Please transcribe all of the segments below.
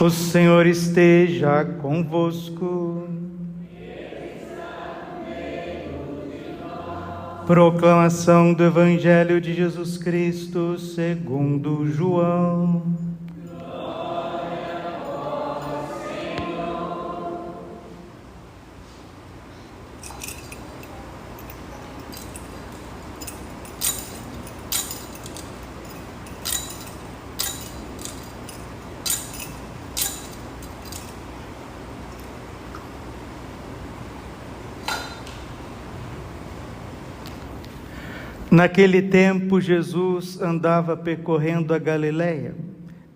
O Senhor esteja convosco. Proclamação do Evangelho de Jesus Cristo segundo João. Glória a vós, Senhor. Naquele tempo, Jesus andava percorrendo a Galileia.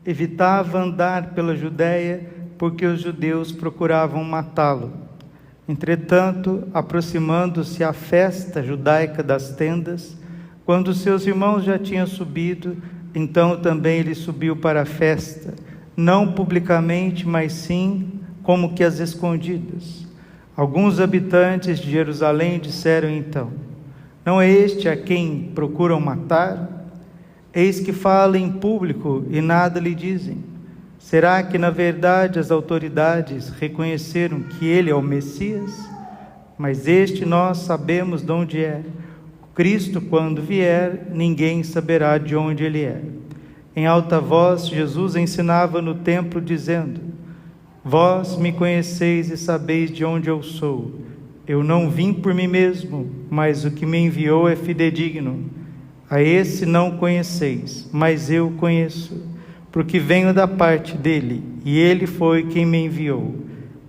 Evitava andar pela Judéia, porque os judeus procuravam matá-lo. Entretanto, aproximando-se à festa judaica das tendas, quando seus irmãos já tinham subido, então também ele subiu para a festa, não publicamente, mas sim como que às escondidas. Alguns habitantes de Jerusalém disseram então: não é este a quem procuram matar? Eis que fala em público e nada lhe dizem. Será que na verdade as autoridades reconheceram que ele é o Messias? Mas este nós sabemos de onde é. O Cristo, quando vier, ninguém saberá de onde ele é. Em alta voz Jesus ensinava no templo dizendo: vós me conheceis e sabeis de onde eu sou. Eu não vim por mim mesmo, mas o que me enviou é fidedigno. A esse não conheceis, mas eu conheço, porque venho da parte dele, e ele foi quem me enviou.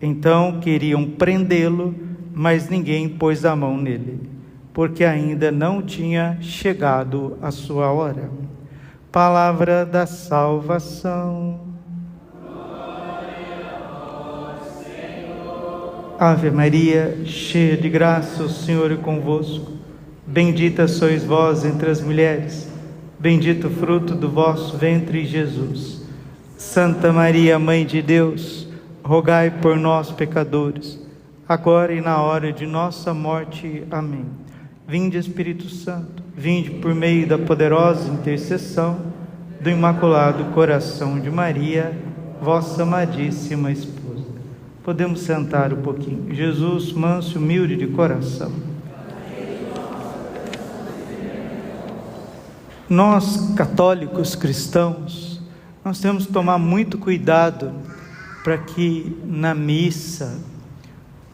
Então queriam prendê-lo, mas ninguém pôs a mão nele, porque ainda não tinha chegado a sua hora. Palavra da salvação. Ave Maria, cheia de graça, o Senhor é convosco. Bendita sois vós entre as mulheres, bendito o fruto do vosso ventre, Jesus. Santa Maria, Mãe de Deus, rogai por nós, pecadores, agora e na hora de nossa morte. Amém. Vinde, Espírito Santo, vinde por meio da poderosa intercessão do Imaculado Coração de Maria, vossa amadíssima esposa. Podemos sentar um pouquinho. Jesus, manso e humilde de coração. Nós, católicos cristãos, nós temos que tomar muito cuidado para que na missa,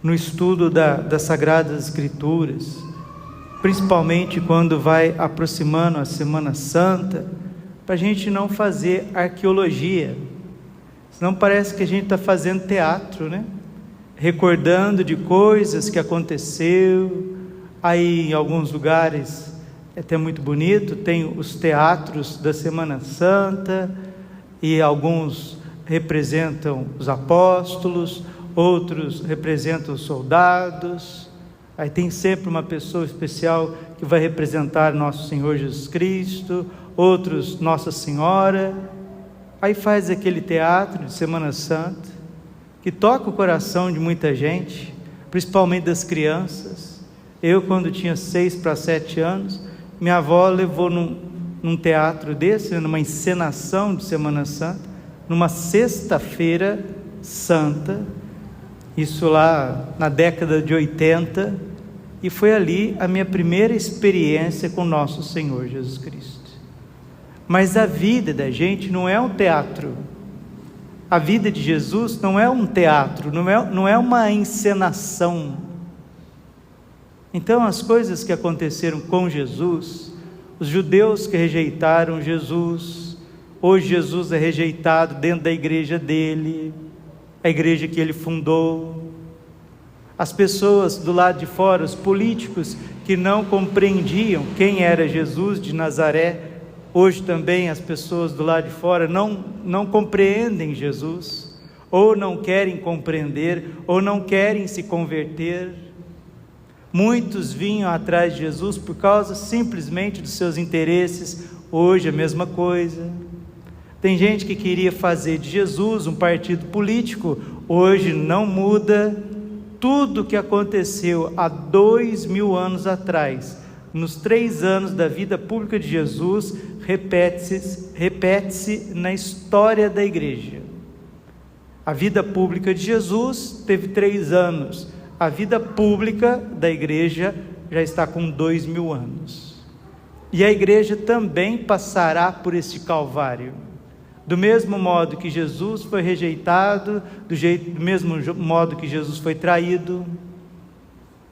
no estudo das Sagradas Escrituras, principalmente quando vai aproximando a Semana Santa, para a gente não fazer arqueologia. Senão parece que a gente está fazendo teatro, né? Recordando de coisas que aconteceu. Aí em alguns lugares é até muito bonito, tem os teatros da Semana Santa, e alguns representam os apóstolos, outros representam os soldados. Aí tem sempre uma pessoa especial que vai representar Nosso Senhor Jesus Cristo, outros Nossa Senhora. Aí faz aquele teatro de Semana Santa, que toca o coração de muita gente, principalmente das crianças. Eu, quando tinha 6 para 7 anos, minha avó levou num teatro desse, numa encenação de Semana Santa, numa sexta-feira santa, isso lá na década de 80, e foi ali a minha primeira experiência com Nosso Senhor Jesus Cristo. Mas a vida da gente não é um teatro. A vida de Jesus não é um teatro, não é uma encenação. Então as coisas que aconteceram com Jesus, os judeus que rejeitaram Jesus, hoje Jesus é rejeitado dentro da igreja dele, a igreja que ele fundou. As pessoas do lado de fora, os políticos que não compreendiam quem era Jesus de Nazaré, hoje também as pessoas do lado de fora não compreendem Jesus, ou não querem compreender, ou não querem se converter. Muitos vinham atrás de Jesus por causa simplesmente dos seus interesses. Hoje a mesma coisa. Tem gente que queria fazer de Jesus um partido político, hoje não muda. Tudo que aconteceu há 2000 anos atrás, nos 3 anos da vida pública de Jesus, repete-se na história da igreja. A vida pública de Jesus teve 3 anos. A vida pública da igreja já está com 2000 anos. E a igreja também passará por este calvário. Do mesmo modo que Jesus foi rejeitado, do mesmo modo que Jesus foi traído,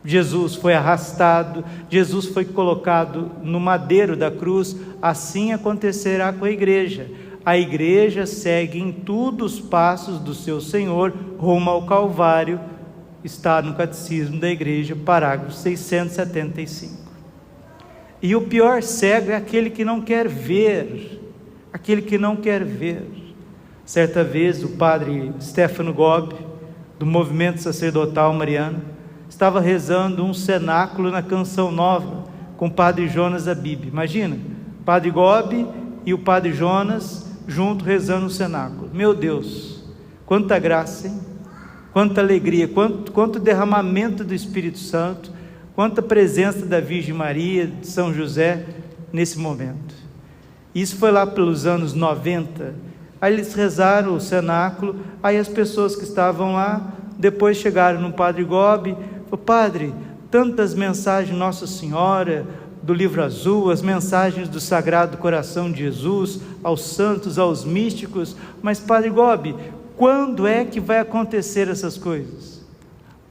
Jesus foi arrastado, Jesus foi colocado no madeiro da cruz, assim acontecerá com a igreja. A igreja segue em tudo os passos do seu Senhor rumo ao Calvário, está no Catecismo da Igreja, parágrafo 675. E o pior cego é aquele que não quer ver, aquele que não quer ver. Certa vez o padre Stefano Gobbi, do movimento sacerdotal mariano, estava rezando um cenáculo na Canção Nova com o padre Jonas Abib. Imagina, o padre Gobbi e o padre Jonas junto rezando um cenáculo. Meu Deus, quanta graça, hein? Quanta alegria, quanto derramamento do Espírito Santo, quanta presença da Virgem Maria, de São José nesse momento. Isso foi lá pelos anos 90. Aí eles rezaram o cenáculo, aí as pessoas que estavam lá depois chegaram no padre Gobbi, falaram: padre, tantas mensagens de Nossa Senhora, do Livro Azul, as mensagens do Sagrado Coração de Jesus, aos santos, aos místicos, mas padre Gobbi, quando é que vai acontecer essas coisas?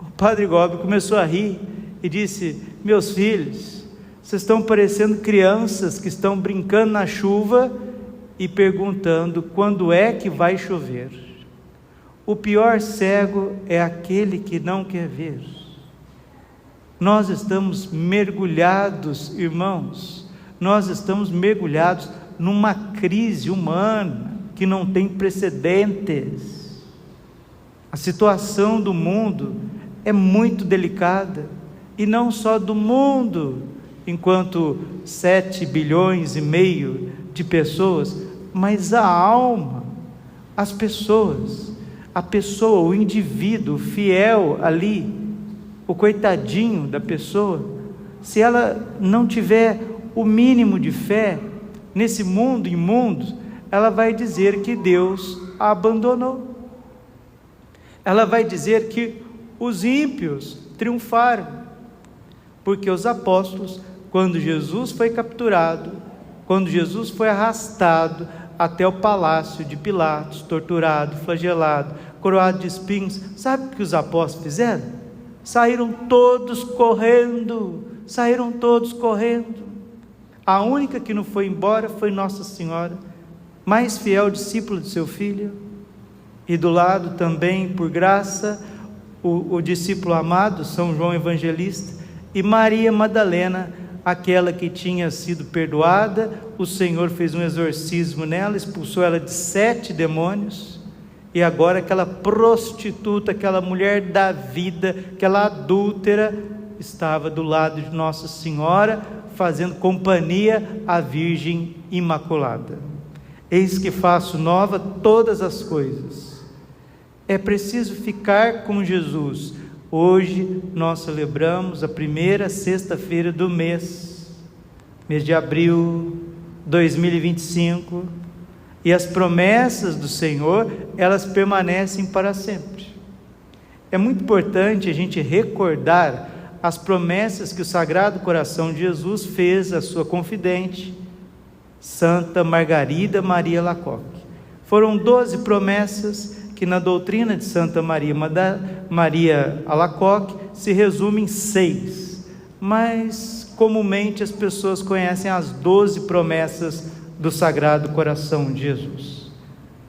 O padre Gobbi começou a rir e disse: meus filhos, vocês estão parecendo crianças que estão brincando na chuva e perguntando quando é que vai chover. O pior cego é aquele que não quer ver. Nós estamos mergulhados, irmãos, nós estamos mergulhados numa crise humana que não tem precedentes. A situação do mundo é muito delicada, e não só do mundo, enquanto 7,5 bilhões de pessoas, mas a alma, as pessoas, a pessoa, o indivíduo fiel ali, o coitadinho da pessoa, se ela não tiver o mínimo de fé nesse mundo imundo, ela vai dizer que Deus a abandonou. Ela vai dizer que os ímpios triunfaram, porque os apóstolos, quando Jesus foi capturado, quando Jesus foi arrastado até o palácio de Pilatos, torturado, flagelado, coroado de espinhos, sabe o que os apóstolos fizeram? Saíram todos correndo. A única que não foi embora foi Nossa Senhora, mais fiel discípula de seu filho, e do lado também, por graça, o discípulo amado, São João Evangelista, e Maria Madalena, aquela que tinha sido perdoada. O Senhor fez um exorcismo nela, expulsou ela de 7 demônios, e agora aquela prostituta, aquela mulher da vida, aquela adúltera, estava do lado de Nossa Senhora, fazendo companhia à Virgem Imaculada. Eis que faço nova todas as coisas. É preciso ficar com Jesus. Hoje nós celebramos a primeira sexta-feira do mês de abril 2025, e as promessas do Senhor, elas permanecem para sempre. É muito importante a gente recordar as promessas que o Sagrado Coração de Jesus fez à sua confidente, Santa Margarida Maria Alacoque. Foram 12 promessas que na doutrina de Santa Maria Alacoque se resume em 6, mas comumente as pessoas conhecem as 12 promessas do Sagrado Coração de Jesus.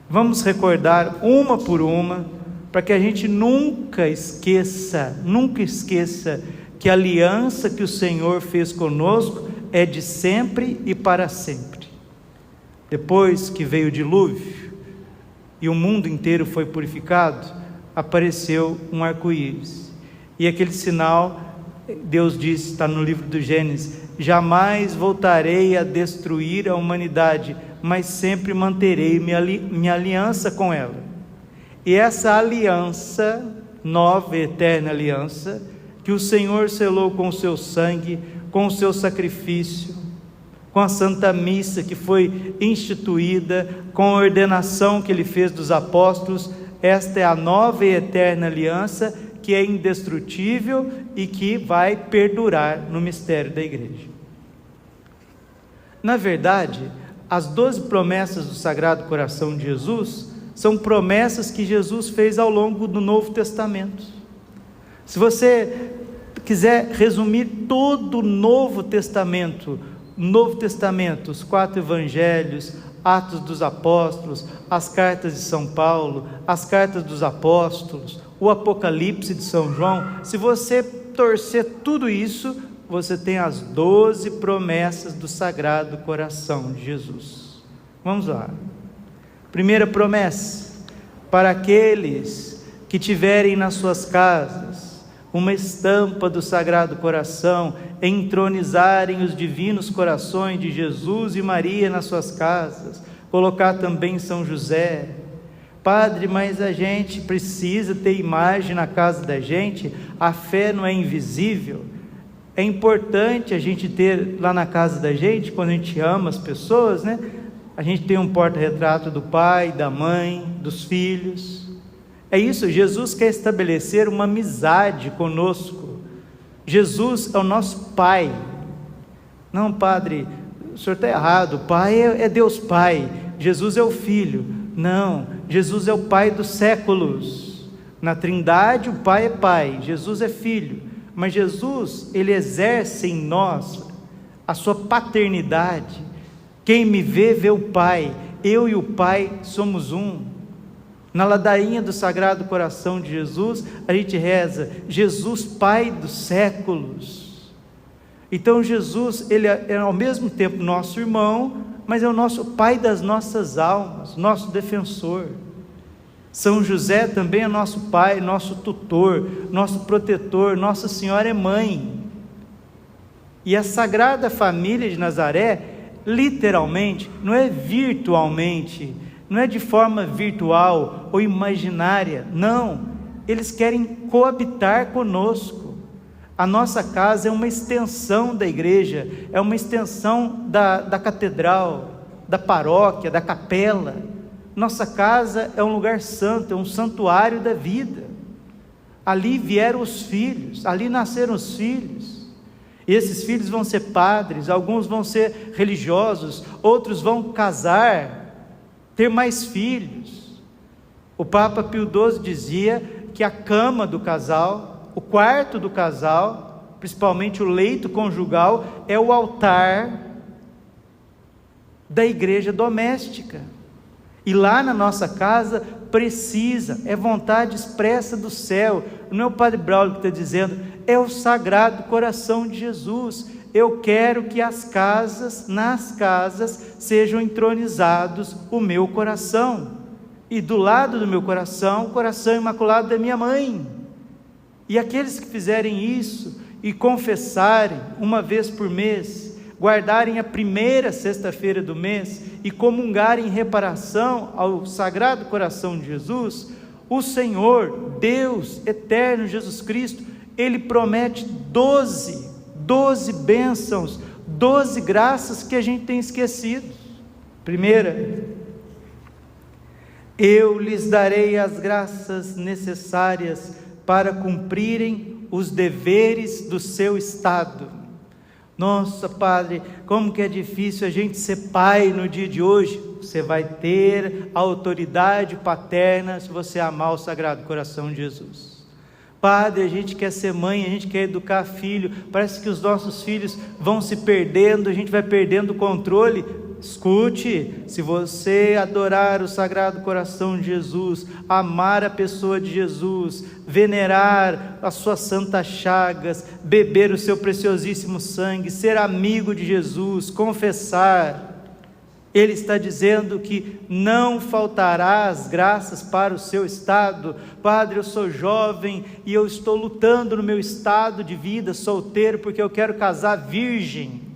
Vamos recordar uma por uma, para que a gente nunca esqueça que a aliança que o Senhor fez conosco é de sempre e para sempre. Depois que veio o dilúvio e o mundo inteiro foi purificado, apareceu um arco-íris, e aquele sinal, Deus disse, está no livro do Gênesis: jamais voltarei a destruir a humanidade, mas sempre manterei minha aliança com ela. E essa aliança, nova e eterna aliança, que o Senhor selou com o seu sangue, com o seu sacrifício, com a Santa Missa que foi instituída, com a ordenação que Ele fez dos apóstolos, Esta é a nova e eterna aliança, que é indestrutível e que vai perdurar no mistério da igreja. Na verdade, as 12 promessas do Sagrado Coração de Jesus são promessas que Jesus fez ao longo do Novo Testamento. Se você quiser resumir todo o Novo Testamento, os 4 evangelhos, Atos dos Apóstolos, as cartas de São Paulo, as cartas dos apóstolos, o Apocalipse de São João, se você torcer tudo isso, você tem as 12 promessas do Sagrado Coração de Jesus. Vamos lá. Primeira promessa: para aqueles que tiverem nas suas casas uma estampa do Sagrado Coração, entronizarem os divinos corações de Jesus e Maria nas suas casas, colocar também São José. Padre, mas a gente precisa ter imagem na casa da gente, a fé não é invisível. É importante a gente ter lá na casa da gente, quando a gente ama as pessoas, né? A gente tem um porta-retrato do pai, da mãe, dos filhos. É isso, Jesus quer estabelecer uma amizade conosco. Jesus é o nosso Pai. Não, Padre, o senhor está errado, o Pai é Deus Pai, Jesus é o Filho. Não, Jesus é o Pai dos séculos. Na Trindade o Pai é Pai, Jesus é Filho. Mas Jesus, Ele exerce em nós a sua paternidade. Quem me vê, vê o Pai. Eu e o Pai somos um. Na ladainha do Sagrado Coração de Jesus, a gente reza: Jesus, Pai dos séculos. Então Jesus, Ele é ao mesmo tempo nosso irmão, mas é o nosso Pai das nossas almas, nosso defensor. São José também é nosso pai, nosso tutor, nosso protetor. Nossa Senhora é mãe. E a Sagrada Família de Nazaré, literalmente, não é virtualmente, não é de forma virtual ou imaginária, não, eles querem coabitar conosco. A nossa casa é uma extensão da igreja, é uma extensão da catedral, da paróquia, da capela. Nossa casa é um lugar santo, é um santuário da vida. Ali vieram os filhos, ali nasceram os filhos. E esses filhos vão ser padres, alguns vão ser religiosos, outros vão casar, ter mais filhos. O Papa Pio XII dizia que a cama do casal, o quarto do casal, principalmente o leito conjugal, é o altar da igreja doméstica. E lá na nossa casa precisa, é vontade expressa do céu. Não é o Padre Braulio que está dizendo, é o Sagrado Coração de Jesus. Eu quero que nas casas sejam entronizados o meu coração, e do lado do meu coração, o coração imaculado da minha mãe. E aqueles que fizerem isso e confessarem uma vez por mês, guardarem a primeira sexta-feira do mês e comungarem em reparação ao Sagrado Coração de Jesus, o Senhor, Deus eterno, Jesus Cristo, Ele promete 12 bênçãos, 12 graças que a gente tem esquecido. Primeira: eu lhes darei as graças necessárias para cumprirem os deveres do seu estado. Nossa, Padre, como que é difícil a gente ser pai no dia de hoje. Você vai ter a autoridade paterna se você amar o Sagrado Coração de Jesus. Padre, a gente quer ser mãe, a gente quer educar filho, parece que os nossos filhos vão se perdendo, a gente vai perdendo o controle. Escute, se você adorar o Sagrado Coração de Jesus, amar a pessoa de Jesus, venerar as suas santas chagas, beber o seu preciosíssimo sangue, ser amigo de Jesus, confessar, Ele está dizendo que não faltará as graças para o seu estado. Padre, eu sou jovem e eu estou lutando no meu estado de vida solteiro, porque eu quero casar virgem.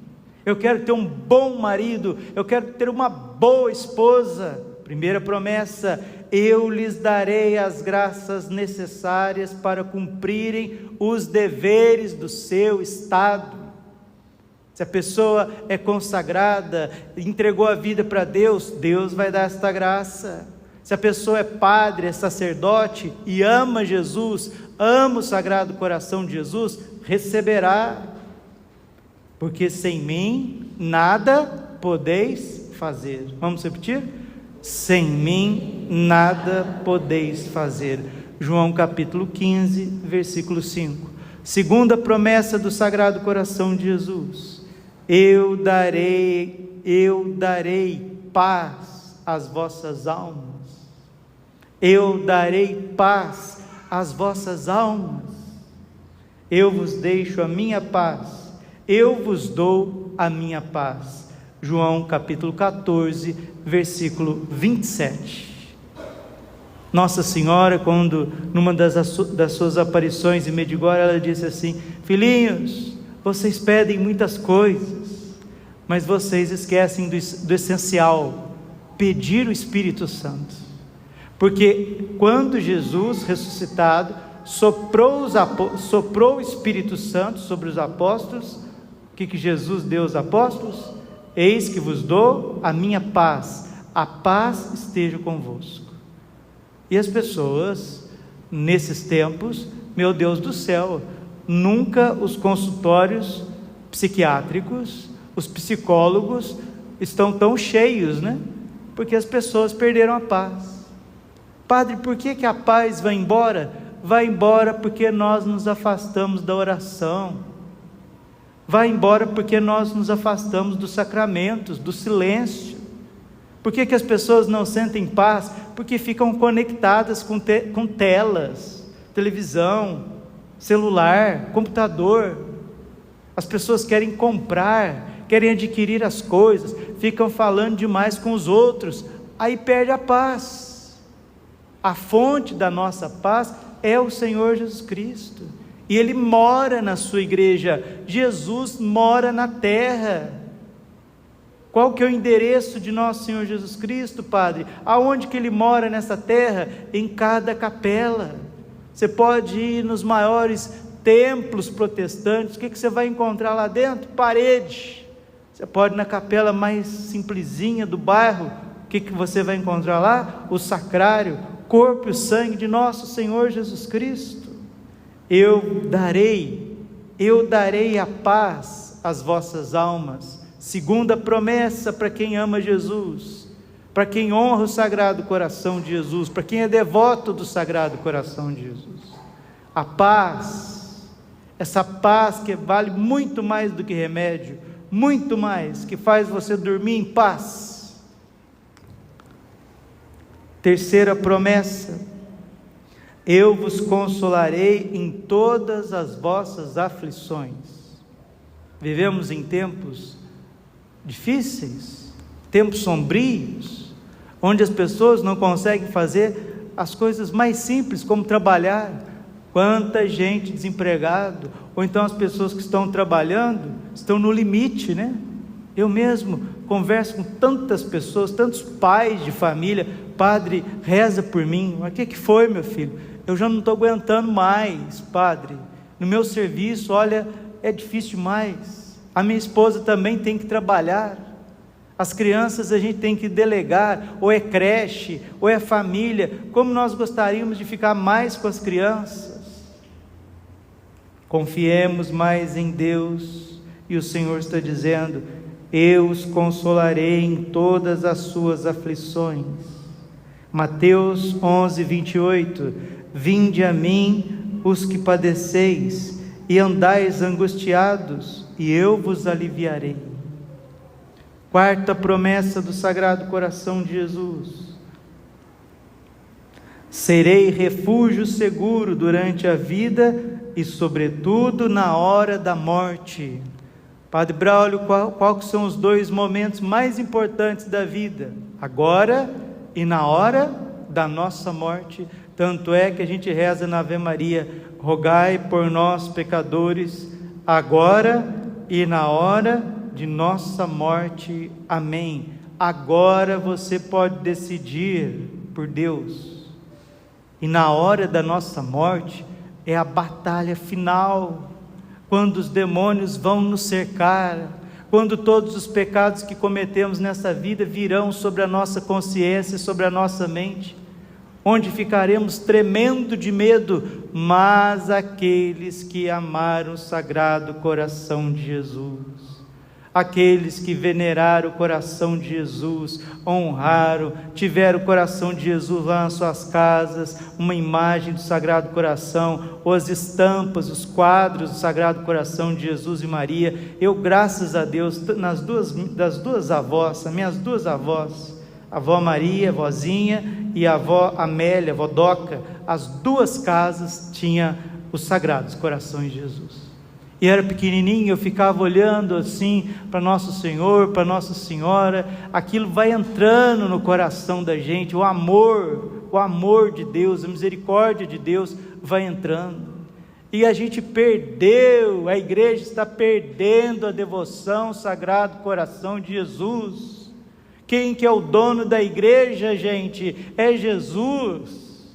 Eu quero ter um bom marido, eu quero ter uma boa esposa. Primeira promessa: eu lhes darei as graças necessárias para cumprirem os deveres do seu estado. Se a pessoa é consagrada, entregou a vida para Deus, Deus vai dar esta graça. Se a pessoa é padre, é sacerdote e ama Jesus, ama o Sagrado Coração de Jesus, receberá, porque sem mim nada podeis fazer. Vamos repetir? Sem mim nada podeis fazer. João capítulo 15, versículo 5. Segunda promessa do Sagrado Coração de Jesus: eu darei paz às vossas almas. Eu darei paz às vossas almas. Eu vos deixo a minha paz, eu vos dou a minha paz. João capítulo 14, versículo 27. Nossa Senhora, quando numa das suas aparições em Medjugorje, ela disse assim: filhinhos, vocês pedem muitas coisas, mas vocês esquecem do essencial, pedir o Espírito Santo. Porque quando Jesus ressuscitado soprou o Espírito Santo sobre os apóstolos, o que Jesus deu aos apóstolos? Eis que vos dou a minha paz, a paz esteja convosco. E as pessoas, nesses tempos, meu Deus do céu, nunca os consultórios psiquiátricos, os psicólogos estão tão cheios, né? Porque as pessoas perderam a paz. Padre, por que a paz vai embora? Vai embora porque nós nos afastamos da oração. Vai embora porque nós nos afastamos dos sacramentos, do silêncio. Por que as pessoas não sentem paz? Porque ficam conectadas com telas, televisão, celular, computador. As pessoas querem comprar, querem adquirir as coisas, ficam falando demais com os outros, aí perde a paz. A fonte da nossa paz é o Senhor Jesus Cristo, e Ele mora na sua igreja. Jesus mora na terra. Qual que é o endereço de nosso Senhor Jesus Cristo, Padre? Aonde que Ele mora nessa terra? Em cada capela. Você pode ir nos maiores templos protestantes, o que você vai encontrar lá dentro? Parede. Você pode ir na capela mais simplesinha do bairro, o que você vai encontrar lá? O sacrário, corpo e sangue de nosso Senhor Jesus Cristo. Eu darei a paz às vossas almas. Segunda promessa para quem ama Jesus, para quem honra o Sagrado Coração de Jesus, para quem é devoto do Sagrado Coração de Jesus. A paz, essa paz que vale muito mais do que remédio, muito mais, que faz você dormir em paz. Terceira promessa: eu vos consolarei em todas as vossas aflições. Vivemos em tempos difíceis, tempos sombrios, onde as pessoas não conseguem fazer as coisas mais simples, como trabalhar. Quanta gente desempregado, ou então as pessoas que estão trabalhando, estão no limite, né? Eu mesmo converso com tantas pessoas, tantos pais de família: padre, reza por mim. Mas o que foi, meu filho? Eu já não estou aguentando mais, padre, no meu serviço, olha, é difícil demais. A minha esposa também tem que trabalhar, as crianças a gente tem que delegar, ou é creche, ou é família. Como nós gostaríamos de ficar mais com as crianças. Confiemos mais em Deus, e o Senhor está dizendo: eu os consolarei em todas as suas aflições. Mateus 11, 28, vinde a mim os que padeceis e andais angustiados, e eu vos aliviarei. Quarta promessa do Sagrado Coração de Jesus: serei refúgio seguro durante a vida e sobretudo na hora da morte. Padre Braulio, quais são os dois momentos mais importantes da vida? Agora e na hora da nossa morte. Tanto é que a gente reza na Ave Maria: rogai por nós pecadores, agora e na hora de nossa morte. Amém. Agora você pode decidir por Deus, e na hora da nossa morte é a batalha final, quando os demônios vão nos cercar, quando todos os pecados que cometemos nessa vida virão sobre a nossa consciência, sobre a nossa mente, onde ficaremos tremendo de medo, mas aqueles que amaram o Sagrado Coração de Jesus, aqueles que veneraram o coração de Jesus, honraram, tiveram o coração de Jesus lá nas suas casas, uma imagem do Sagrado Coração, ou as estampas, os quadros do Sagrado Coração de Jesus e Maria. Eu, graças a Deus, das duas avós, as minhas duas avós, a avó Maria, a vozinha, e a avó Amélia, a avó Doca, as duas casas tinham os Sagrados Corações de Jesus. E era pequenininho, eu ficava olhando assim para Nosso Senhor, para Nossa Senhora, aquilo vai entrando no coração da gente, o amor de Deus, a misericórdia de Deus vai entrando. E a gente perdeu, a igreja está perdendo a devoção ao Sagrado Coração de Jesus. Quem que é o dono da igreja, gente? É Jesus.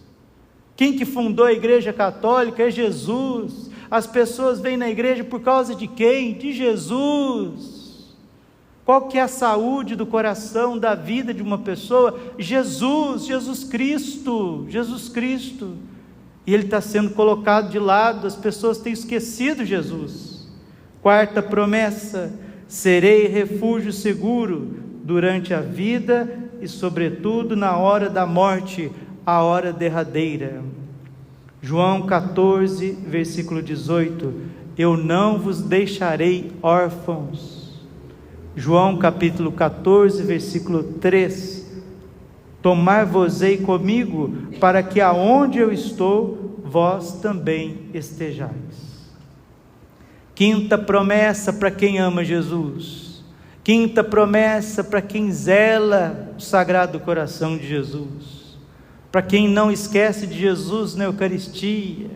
Quem que fundou a igreja católica? É Jesus. As pessoas vêm na igreja por causa de quem? De Jesus. Qual que é a saúde do coração, da vida de uma pessoa? Jesus Cristo. E Ele está sendo colocado de lado, as pessoas têm esquecido Jesus. Quarta promessa: serei refúgio seguro durante a vida e sobretudo na hora da morte, a hora derradeira. João 14, versículo 18: eu não vos deixarei órfãos. João capítulo 14, versículo 3: tomar-vos-ei comigo, para que aonde eu estou, vós também estejais. Quinta promessa para quem ama Jesus. Quinta promessa para quem zela o Sagrado Coração de Jesus. Para quem não esquece de Jesus na Eucaristia,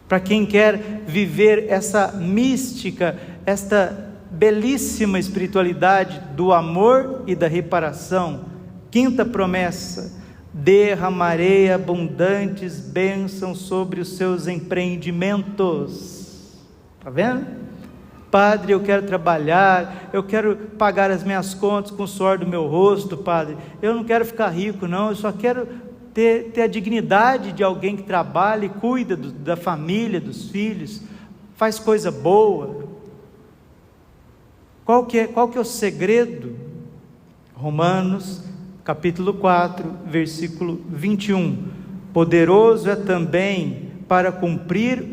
para quem quer viver essa mística, esta belíssima espiritualidade do amor e da reparação. Quinta promessa: derramarei abundantes bênçãos sobre os seus empreendimentos. Está vendo? Padre, eu quero trabalhar, eu quero pagar as minhas contas com o suor do meu rosto, Padre. Eu não quero ficar rico, não, eu só quero ter a dignidade de alguém que trabalha e cuida da família, dos filhos, faz coisa boa. Qual que é o segredo? Romanos, capítulo 4, versículo 21. Poderoso é também para cumprir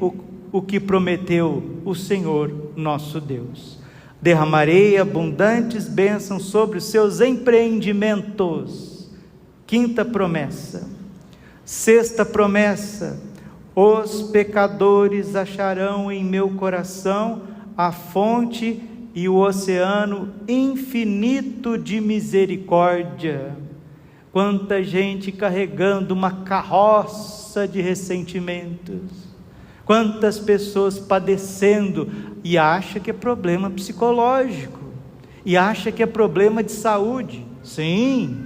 o que prometeu o Senhor nosso Deus. Derramarei abundantes bênçãos sobre os seus empreendimentos. Quinta promessa. Sexta promessa: os pecadores acharão em meu coração a fonte e o oceano infinito de misericórdia. Quanta gente carregando uma carroça de ressentimentos, quantas pessoas padecendo e acha que é problema psicológico, e acha que é problema de saúde. Sim,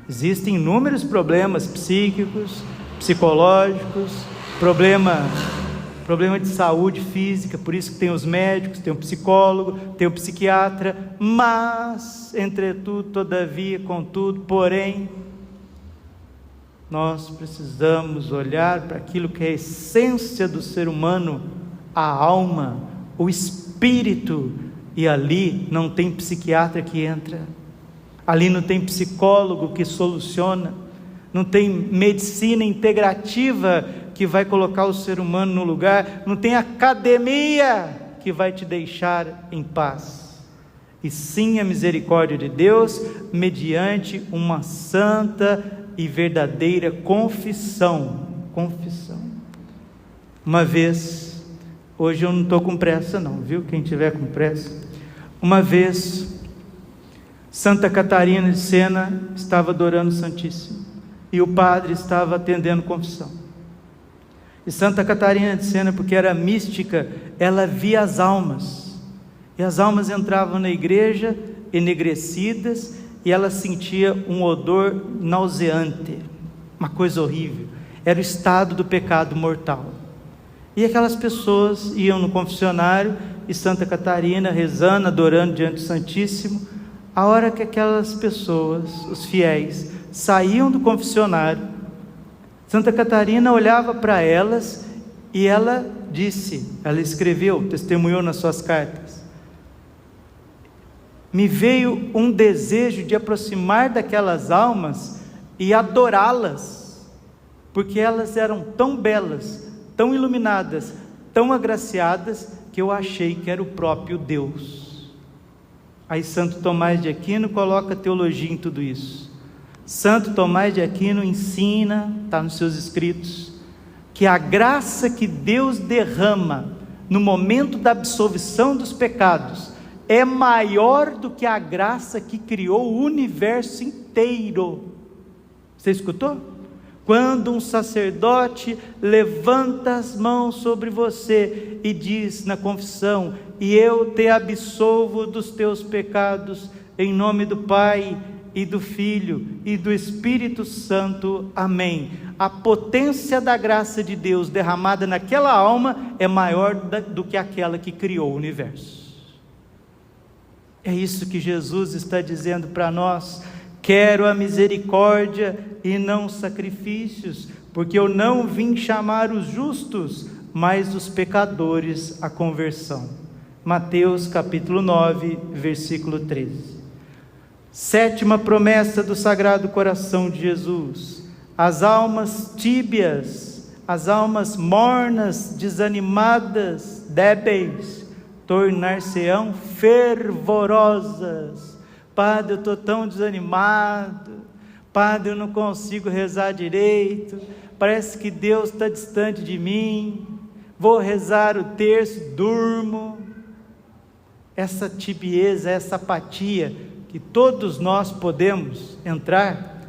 existem inúmeros problemas psíquicos, psicológicos, problema de saúde física, por isso que tem os médicos, tem o psicólogo, tem o psiquiatra, mas, entretudo, todavia, contudo, porém, nós precisamos olhar para aquilo que é a essência do ser humano, a alma, o espírito, e ali não tem psiquiatra que entra, ali não tem psicólogo que soluciona, não tem medicina integrativa que vai colocar o ser humano no lugar, não tem academia que vai te deixar em paz, e sim a misericórdia de Deus, mediante uma santa e verdadeira confissão. Uma vez, hoje eu não estou com pressa não, viu? Quem tiver com pressa. Uma vez, Santa Catarina de Sena estava adorando o Santíssimo, e o padre estava atendendo confissão. E Santa Catarina de Sena, porque era mística, ela via as almas, e as almas entravam na igreja enegrecidas, e ela sentia um odor nauseante, uma coisa horrível, era o estado do pecado mortal. E aquelas pessoas iam no confessionário, e Santa Catarina rezando, adorando diante do Santíssimo. A hora que aquelas pessoas, os fiéis, saíam do confessionário, Santa Catarina olhava para elas e ela disse, ela escreveu, testemunhou nas suas cartas: me veio um desejo de aproximar daquelas almas e adorá-las, porque elas eram tão belas, tão iluminadas, tão agraciadas, que eu achei que era o próprio Deus. Aí Santo Tomás de Aquino coloca teologia em tudo isso. Santo Tomás de Aquino ensina, está nos seus escritos, que a graça que Deus derrama no momento da absolvição dos pecados é maior do que a graça que criou o universo inteiro. Você escutou? Quando um sacerdote levanta as mãos sobre você e diz na confissão: e eu te absolvo dos teus pecados, em nome do Pai, e do Filho, e do Espírito Santo, amém. A potência da graça de Deus derramada naquela alma é maior do que aquela que criou o universo. É isso que Jesus está dizendo para nós: quero a misericórdia e não sacrifícios, porque eu não vim chamar os justos, mas os pecadores à conversão. Mateus capítulo 9, versículo 13. Sétima promessa do Sagrado Coração de Jesus: as almas tíbias, as almas mornas, desanimadas, débeis, tornar-se-ão fervorosas. Padre, eu estou tão desanimado. Padre, eu não consigo rezar direito. Parece que Deus está distante de mim. Vou rezar o terço, durmo. Essa tibieza, essa apatia que todos nós podemos entrar,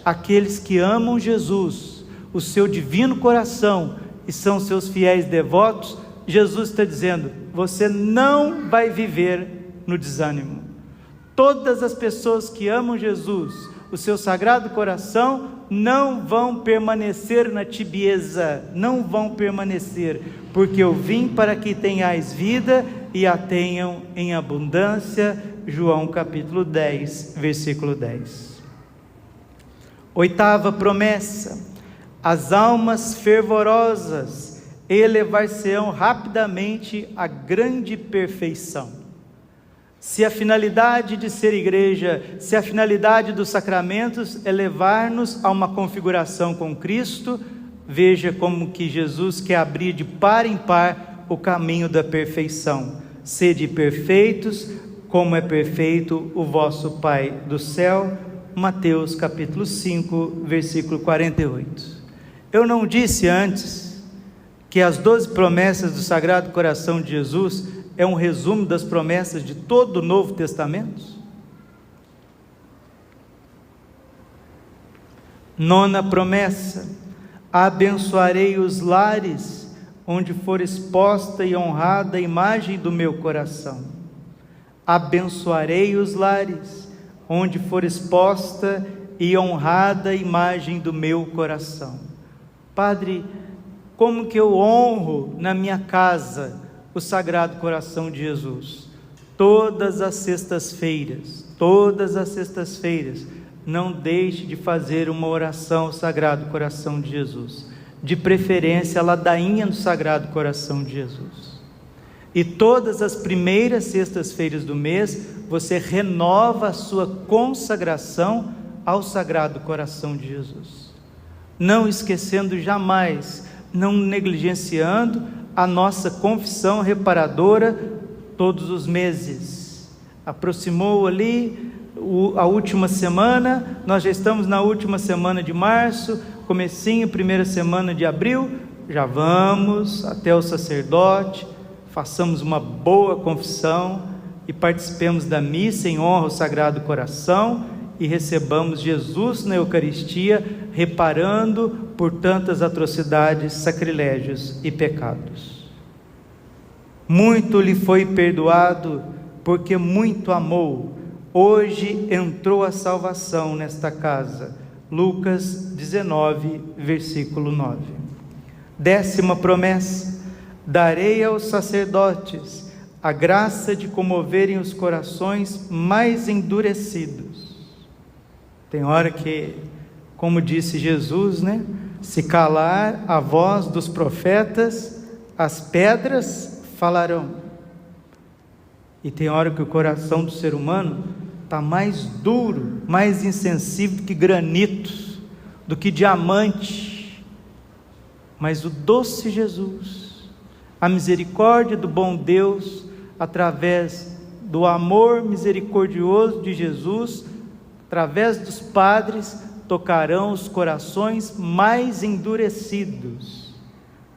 aqueles que amam Jesus, o seu divino coração, e são seus fiéis devotos, Jesus está dizendo: você não vai viver no desânimo. Todas as pessoas que amam Jesus, o seu Sagrado Coração, não vão permanecer na tibieza, não vão permanecer, porque eu vim para que tenhais vida e a tenham em abundância. João capítulo 10, versículo 10. Oitava promessa: as almas fervorosas elevar-se-ão rapidamente à grande perfeição. Se a finalidade de ser igreja, se a finalidade dos sacramentos é levar-nos a uma configuração com Cristo, veja como que Jesus quer abrir de par em par o caminho da perfeição. Sede perfeitos, como é perfeito o vosso Pai do céu. Mateus capítulo 5, versículo 48. Eu não disse antes que as 12 promessas do Sagrado Coração de Jesus é um resumo das promessas de todo o Novo Testamento? Nona promessa: abençoarei os lares onde for exposta e honrada a imagem do meu coração. Abençoarei os lares onde for exposta e honrada a imagem do meu coração. Padre, como que eu honro na minha casa o Sagrado Coração de Jesus? Todas as sextas-feiras, não deixe de fazer uma oração ao Sagrado Coração de Jesus, de preferência a ladainha do Sagrado Coração de Jesus. E todas as primeiras sextas-feiras do mês, você renova a sua consagração ao Sagrado Coração de Jesus, não esquecendo jamais, não negligenciando a nossa confissão reparadora todos os meses. Aproximou ali a última semana, nós já estamos na última semana de março, comecinho, primeira semana de abril, já vamos até o sacerdote, façamos uma boa confissão e participemos da missa em honra ao Sagrado Coração e recebamos Jesus na Eucaristia, reparando por tantas atrocidades, sacrilégios e pecados. Muito lhe foi perdoado, porque muito amou. Hoje entrou a salvação nesta casa. Lucas 19, versículo 9. 10ª promessa: Darei aos sacerdotes a graça de comoverem os corações mais endurecidos. Tem hora que, como disse Jesus, né? Se calar a voz dos profetas, as pedras falarão. E tem hora que o coração do ser humano está mais duro, mais insensível do que granito, do que diamante. Mas o doce Jesus, a misericórdia do bom Deus, através do amor misericordioso de Jesus, através dos padres, tocarão os corações mais endurecidos,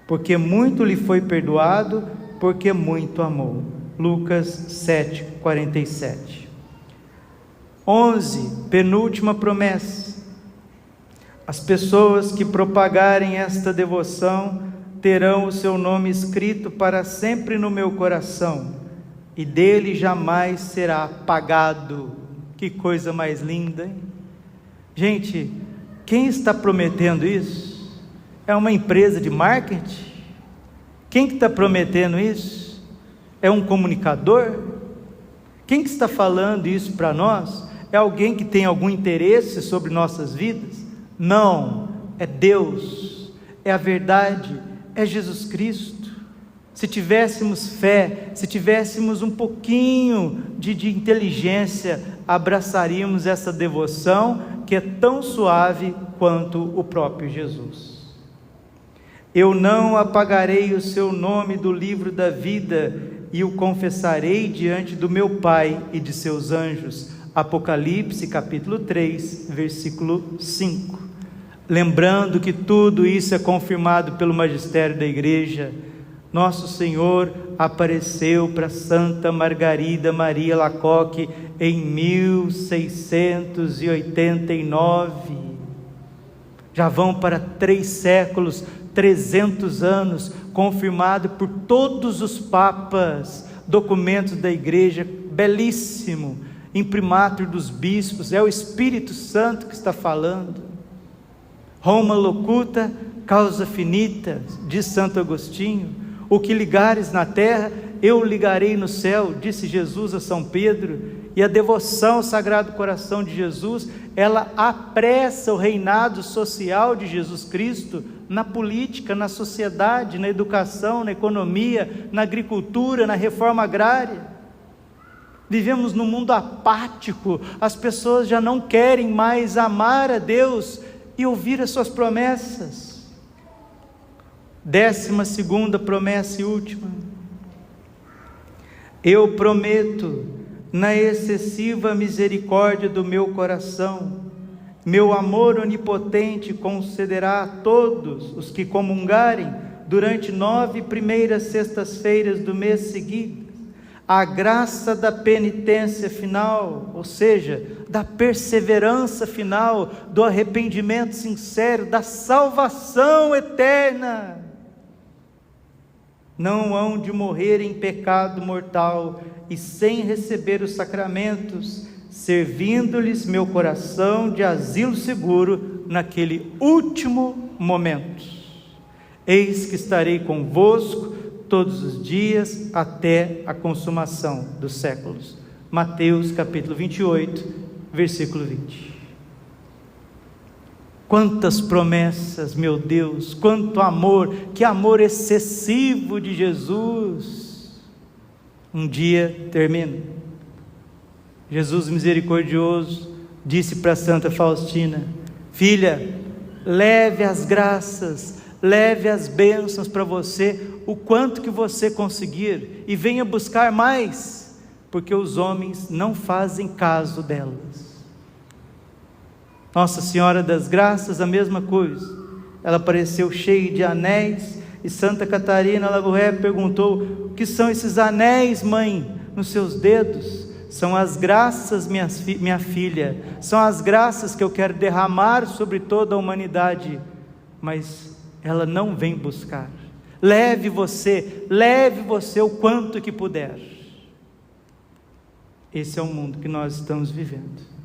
porque muito lhe foi perdoado, porque muito amou. Lucas 7:47. 11, penúltima promessa. As pessoas que propagarem esta devoção terão o seu nome escrito para sempre no meu coração, e dele jamais será apagado. Que coisa mais linda, hein? Gente, quem está prometendo isso? É uma empresa de marketing? Quem que está prometendo isso? É um comunicador? Quem que está falando isso para nós? É alguém que tem algum interesse sobre nossas vidas? Não, é Deus, é a verdade, é Jesus Cristo. Se tivéssemos fé, se tivéssemos um pouquinho de inteligência, abraçaríamos essa devoção que é tão suave quanto o próprio Jesus. Eu não apagarei o seu nome do livro da vida e o confessarei diante do meu Pai e de seus anjos. Apocalipse capítulo 3, versículo 5. Lembrando que tudo isso é confirmado pelo magistério da igreja. Nosso Senhor apareceu para Santa Margarida Maria Alacoque em 1689. Já vão para 3 séculos, 300 anos, confirmado por todos os papas, documentos da igreja, belíssimo, imprimatur dos bispos, é o Espírito Santo que está falando. Roma locuta, causa finita, diz Santo Agostinho. O que ligares na terra, eu ligarei no céu, disse Jesus a São Pedro. E a devoção ao Sagrado Coração de Jesus, ela apressa o reinado social de Jesus Cristo na política, na sociedade, na educação, na economia, na agricultura, na reforma agrária. Vivemos num mundo apático, as pessoas já não querem mais amar a Deus e ouvir as suas promessas. 12ª promessa e última. Eu prometo, na excessiva misericórdia do meu coração, meu amor onipotente concederá a todos os que comungarem durante 9 primeiras sextas-feiras do mês seguido, a graça da penitência final, ou seja, da perseverança final, do arrependimento sincero, da salvação eterna. Não hão de morrer em pecado mortal e sem receber os sacramentos, servindo-lhes meu coração de asilo seguro naquele último momento. Eis que estarei convosco todos os dias até a consumação dos séculos. Mateus capítulo 28, versículo 20. Quantas promessas, meu Deus, quanto amor, que amor excessivo de Jesus. Um dia termina. Jesus misericordioso disse para Santa Faustina: filha, leve as graças, leve as bênçãos para você, o quanto que você conseguir, e venha buscar mais, porque os homens não fazem caso delas. Nossa Senhora das Graças, a mesma coisa, ela apareceu cheia de anéis, e Santa Catarina Labouré perguntou: o que são esses anéis, mãe, nos seus dedos? São as graças, minha filha, são as graças que eu quero derramar sobre toda a humanidade, mas ela não vem buscar. Leve você o quanto que puder. Esse é o mundo que nós estamos vivendo.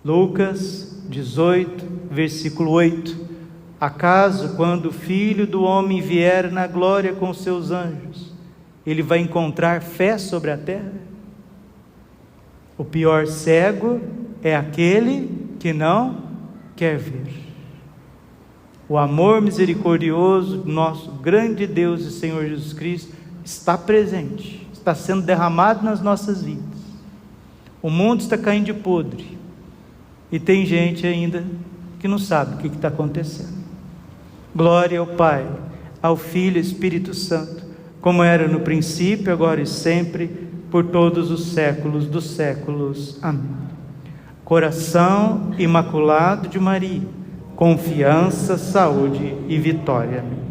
Lucas 18, versículo 8, Acaso, quando o Filho do Homem vier na glória com seus anjos, ele vai encontrar fé sobre a terra? O pior cego é aquele que não quer ver. O amor misericordioso do nosso grande Deus e Senhor Jesus Cristo está presente, está sendo derramado nas nossas vidas. O mundo está caindo de podre e tem gente ainda que não sabe o que está acontecendo. Glória ao Pai, ao Filho e Espírito Santo, como era no princípio, agora e sempre, por todos os séculos dos séculos. Amém. Coração imaculado de Maria, confiança, saúde e vitória. Amém.